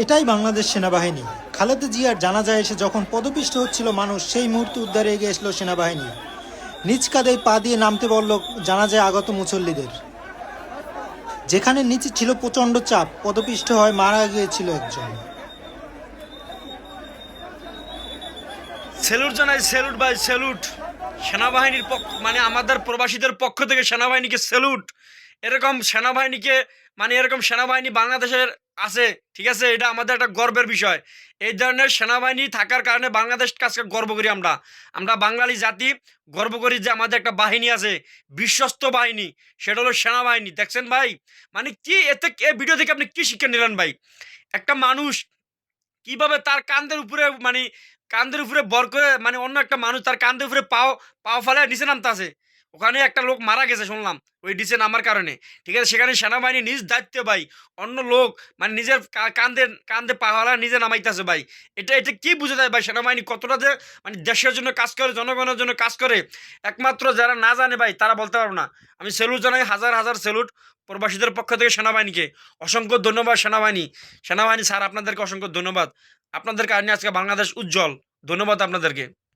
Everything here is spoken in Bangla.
এটাই বাংলাদেশ সেনাবাহিনী। খালেদা জিয়ার জানাজা এসে যখন পদপিষ্ট হচ্ছিল মানুষ, সেই মুহূর্তে উদ্ধারে এগিয়ে এসলো সেনাবাহিনী। নিজ কাঁধে পা দিয়ে নামতে বলল জানাজায় আগত মুসল্লিদের। যেখানে নিচে ছিল প্রচণ্ড চাপ, পদপিষ্ট হয় মারা গিয়েছিল একজন। স্যালুট জানাই, স্যালুট ভাই, স্যালুট। সেনাবাহিনীর পক্ষ মানে আমাদের প্রবাসীদের পক্ষ থেকে সেনাবাহিনীকে স্যালুট। এরকম সেনাবাহিনীকে মানে এরকম সেনাবাহিনী বাংলাদেশের আছে, ঠিক আছে, এটা আমাদের একটা গর্বের বিষয়। এই ধরনের সেনাবাহিনী থাকার কারণে বাংলাদেশ কাজকে গর্ব করি আমরা। আমরা বাঙালি জাতি গর্ব করি যে আমাদের একটা বাহিনী আছে, বিশ্বস্ত বাহিনী, সেটা হলো সেনাবাহিনী। দেখছেন ভাই, মানে কি এতে এই ভিডিও থেকে আপনি কি শিক্ষা নিলেন ভাই? একটা মানুষ কিভাবে তার কাঁধের উপরে মানে কাঁধের উপরে ভর করে মানে অন্য একটা মানুষ তার কাঁধের উপরে পাও পাও ফেলে নিচে নামতে আছে। ওখানে একটা লোক মারা গেছে শুনলাম ওই নিচে নামার কারণে, ঠিক আছে। সেখানে সেনাবাহিনী নিজ দায়িত্বে ভাই অন্য লোক মানে নিজের কাঁধে কাঁধে পা ফেলা নিজে নামাইতেছে ভাই। এটা এটা কি বুঝে যায় ভাই সেনাবাহিনী কতটা যে মানে দেশের জন্য কাজ করে, জনগণের জন্য কাজ করে, একমাত্র যারা না জানে ভাই তারা বলতে পারবো না। আমি স্যালুট জানাই, হাজার হাজার স্যালুট প্রবাসীদের পক্ষ থেকে সেনাবাহিনীকে। অসংখ্য ধন্যবাদ সেনাবাহিনী। সেনাবাহিনী স্যার আপনাদেরকে অসংখ্য ধন্যবাদ। আপনাদের কারণে আজকে বাংলাদেশ উজ্জ্বল। ধন্যবাদ আপনাদেরকে।